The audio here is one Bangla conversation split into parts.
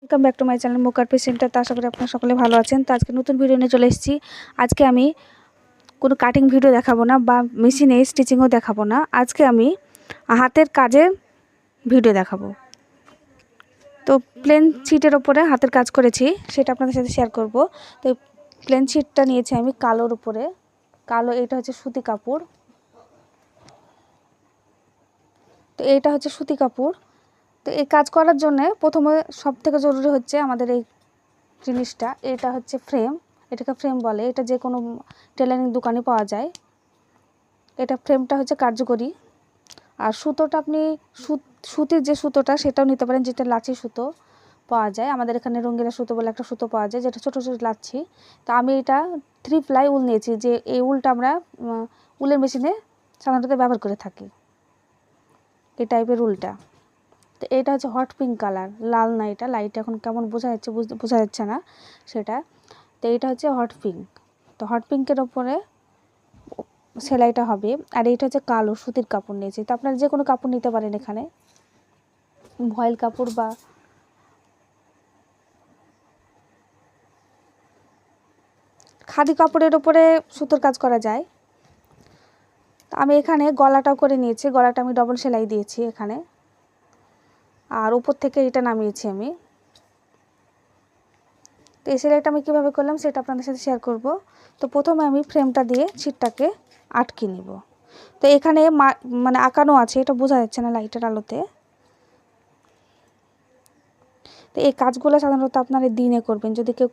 Welcome back to my channel মুকার পেশেন্টার। তো আশা করি আপনারা সকলে ভালো আছেন। তো আজকে নতুন ভিডিও নিয়ে চলে এসেছি। আজকে আমি কোনো কাটিং ভিডিও দেখাবো না বা মেশিনে স্টিচিংও দেখাবো না। আজকে আমি হাতের কাজের ভিডিও দেখাবো। তো প্লেন শিটের ওপরে হাতের কাজ করেছি, সেটা আপনাদের সাথে শেয়ার করব। তো প্লেন শিটটা নিয়েছি আমি কালোর উপরে, কালো। এটা হচ্ছে সুতি কাপড়। তো এইটা হচ্ছে সুতি কাপড়। তো এই কাজ করার জন্য প্রথমে সবথেকে জরুরি হচ্ছে আমাদের এই জিনিসটা। এটা হচ্ছে ফ্রেম, এটাকে ফ্রেম বলে। এটা যে কোনো টেলারিং দোকানে পাওয়া যায়। এটা ফ্রেমটা হচ্ছে কার্যকরী। আর সুতোটা আপনি সুতির যে সুতোটা সেটাও নিতে পারেন, যেটা লাচি সুতো পাওয়া যায়। আমাদের এখানে রঙ্গিলা সুতো বলে একটা সুতো পাওয়া যায়, যেটা ছোটো ছোটো লাচ্ছি। তো আমি এটা 3 প্লাই উল নিয়েছি, যে এই উলটা আমরা উলের মেশিনে সাধারণত ব্যবহার করে থাকি, এই টাইপের উলটা। তো এটা হচ্ছে হট পিঙ্ক কালার, লাল না, এটা লাইট এখন কেমন বোঝা যাচ্ছে না সেটা। তো এটা হচ্ছে হট পিঙ্ক। তো হট পিঙ্কের ওপরে সেলাইটা হবে। আর এইটা হচ্ছে কালো সুতির কাপড় নিয়েছি। তো আপনারা যে কোনো কাপড় নিতে পারেন এখানে, ভয়েল কাপড় বা খাদি কাপড়ের ওপরে সুতোর কাজ করা যায়। তো আমি এখানে গলাটাও করে নিয়েছি, গলাটা আমি ডবল সেলাই দিয়েছি এখানে। আর উপর থেকে এটা নামিয়েছি আমি। তো এই সেলাইটা আমি কীভাবে করলাম সেটা আপনাদের সাথে শেয়ার করব। তো প্রথমে আমি ফ্রেমটা দিয়ে ছিটটাকে আটকে নিব। তো এখানে মানে আঁকানো আছে, এটা বোঝা যাচ্ছে না লাইটের আলোতে। তো এই কাজগুলো সাধারণত আপনারা দিনে করবেন, যদি কেউ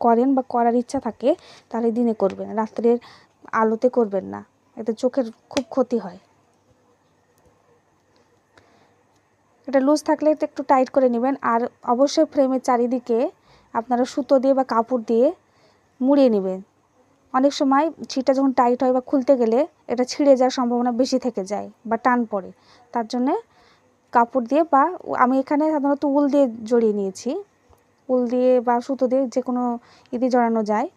করেন বা করার ইচ্ছা থাকে তাহলে দিনে করবেন, রাত্রের আলোতে করবেন না, এতে চোখের খুব ক্ষতি হয়। এটা লুজ থাকলে একটু টাইট করে নেবেন। আর অবশ্যই ফ্রেমের চারিদিকে আপনারা সুতো দিয়ে বা কাপড় দিয়ে মুড়িয়ে নেবেন। অনেক সময় ছিটটা যখন টাইট হয় বা খুলতে গেলে এটা ছিঁড়ে যাওয়ার সম্ভাবনা বেশি থেকে যায় বা টান পড়ে। তার জন্যে কাপড় দিয়ে বা আমি এখানে সাধারণত উল দিয়ে জড়িয়ে নিয়েছি, উল দিয়ে বা সুতো দিয়ে যে কোনো দিয়ে জড়ানো যায়।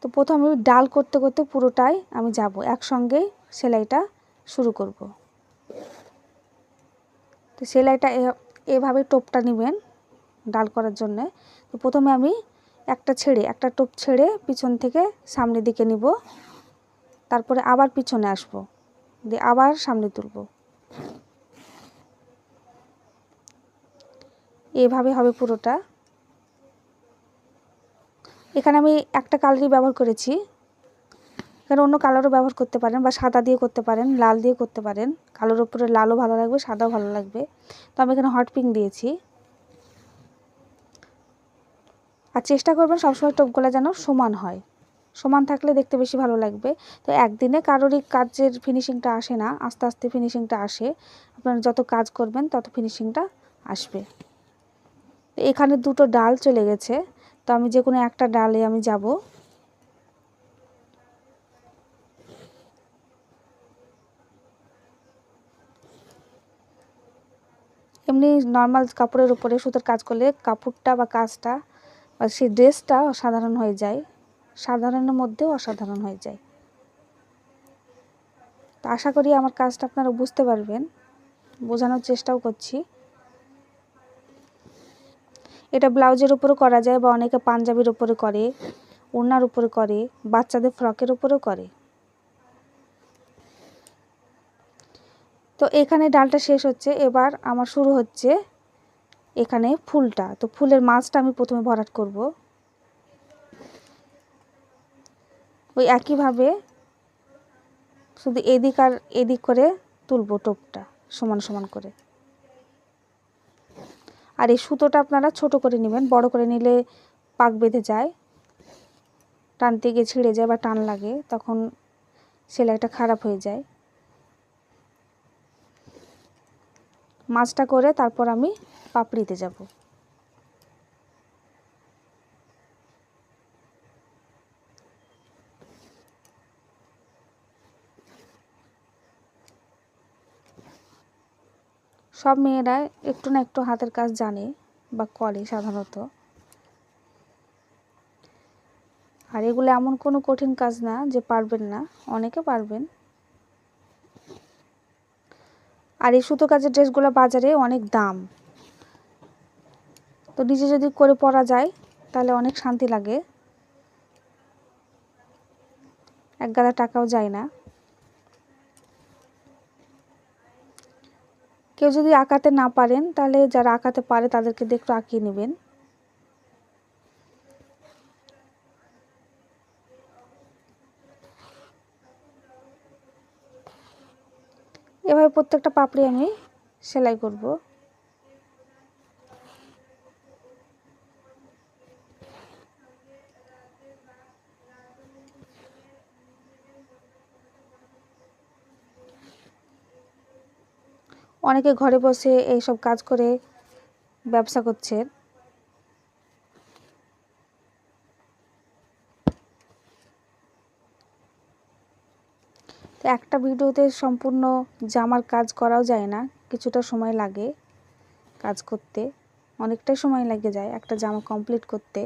তো প্রথমে আমি ডাল করতে করতে পুরোটাই আমি যাব, একসঙ্গেই সেলাইটা শুরু করব। তো সেলাইটা এভাবে টোপটা নেবেন ডাল করার জন্যে। তো প্রথমে আমি একটা টোপ ছেড়ে পিছন থেকে সামনের দিকে নিব, তারপরে আবার পিছনে আসব, দিয়ে আবার সামনে তুলব। এভাবে হবে পুরোটা। এখানে আমি একটা কালারই ব্যবহার করেছি, এখানে অন্য কালারও ব্যবহার করতে পারেন বা সাদা দিয়ে করতে পারেন, লাল দিয়ে করতে পারেন। কালোর উপরে লালও ভালো লাগবে, সাদাও ভালো লাগবে। তো আমি এখানে হট পিঙ্ক দিয়েছি। আর চেষ্টা করবেন সবসময় টোপগুলো যেন সমান হয়, সমান থাকলে দেখতে বেশি ভালো লাগবে। তো একদিনে কারোরই কাজের ফিনিশিংটা আসে না, আস্তে আস্তে ফিনিশিংটা আসে। আপনারা যত কাজ করবেন তত ফিনিশিংটা আসবে। এখানে দুটো ডাল চলে গেছে, তো আমি যে কোনো একটা ডালে আমি যাব। এমনি নর্মাল কাপড়ের উপরে সুতোর কাজ করলে কাপড়টা বা কাজটা বা সেই ড্রেসটা অসাধারণ হয়ে যায়, সাধারণের মধ্যেও অসাধারণ হয়ে যায়। তো আশা করি আমার কাজটা আপনারা বুঝতে পারবেন, বোঝানোর চেষ্টাও করছি। এটা ব্লাউজের উপরও করা যায় বা অনেকে পাঞ্জাবির উপরে করে, ওড়নার উপরে করে, বাচ্চাদের ফ্রকের উপরেও করে। তো এখানে ডালটা শেষ হচ্ছে, এবার আমার শুরু হচ্ছে এখানে ফুলটা। তো ফুলের মাঝটা আমি প্রথমে ভরাট করব। ওই একইভাবে শুধু এদিক আর এদিক করে তুলব টোপটা সমান সমান করে। আর এই সুতোটা আপনারা ছোট করে নেবেন, বড় করে নিলে পাক বেঁধে যায়, টানতে গিয়ে ছিঁড়ে যায় বা টান লাগে, তখন সেলাইটা খারাপ হয়ে যায়। মাছটা করে তারপর আমি পাপড়িতে যাব। সব মেয়েরা একটু না একটু হাতের কাজ জানে বা করে সাধারণত। আর এগুলো এমন কোনো কঠিন কাজ না যে পারবেন না, অনেকে পারবেন। আর এই সুতো কাজের ড্রেসগুলো বাজারে অনেক দাম, তো নিজে যদি করে পরা যায় তাহলে অনেক শান্তি লাগে, এক গাদা টাকাও যায় না। কেউ যদি আঁকাতে না পারেন তাহলে যারা আঁকাতে পারে তাদেরকে দিয়ে একটু আঁকিয়ে নেবেন। এভাবে প্রত্যেকটা পাপড়ি আমি সেলাই করব। অনেকে ঘরে বসে এইসব কাজ করে ব্যবসা করছে। তো একটা ভিডিওতে সম্পূর্ণ জামার কাজ করাও যায় না, কিছুটা সময় লাগে কাজ করতে, অনেকটাই সময় লেগে যায় একটা জামা কমপ্লিট করতে।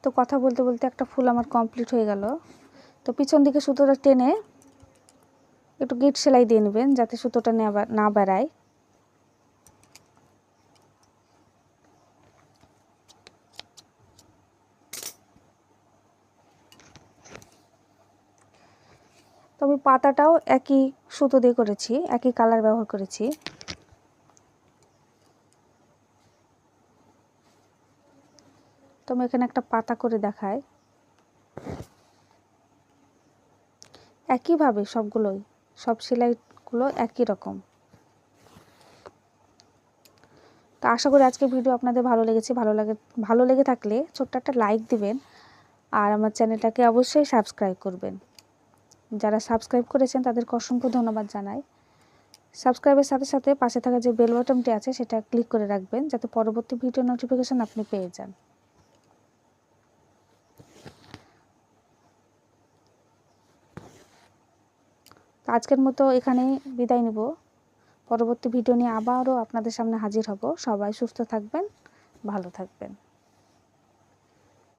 তো কথা বলতে বলতে একটা ফুল আমার কমপ্লিট হয়ে গেল। তো পিছন দিকে সুতোটা টেনে একটু গিট সেলাই দিয়ে নেবেন যাতে সুতোটা না বেড়ায়। তো আমি পাতাটাও একই সুতো দিয়ে করেছি, একই কালার ব্যবহার করেছি। তো আমি এখানে একটা পাতা করে দেখাই, একইভাবে সবগুলোই, সব সেলাইগুলো একই রকম। তো আশা করি আজকের ভিডিও আপনাদের ভালো লেগে থাকলে ছোট্ট একটা লাইক দিবেন, আর আমার চ্যানেলটাকে অবশ্যই সাবস্ক্রাইব করবেন। যারা সাবস্ক্রাইব করেছেন তাদেরকে অসংখ্য ধন্যবাদ জানাই। সাবস্ক্রাইবের সাথে সাথে পাশে থাকা যে বেল বাটনটি আছে সেটা ক্লিক করে রাখবেন যাতে পরবর্তী ভিডিও নোটিফিকেশন আপনি পেয়ে যান। তো আজকের মতো এখানেই বিদায় নিব, পরবর্তী ভিডিও নিয়ে আবারও আপনাদের সামনে হাজির হব। সবাই সুস্থ থাকবেন, ভালো থাকবেন।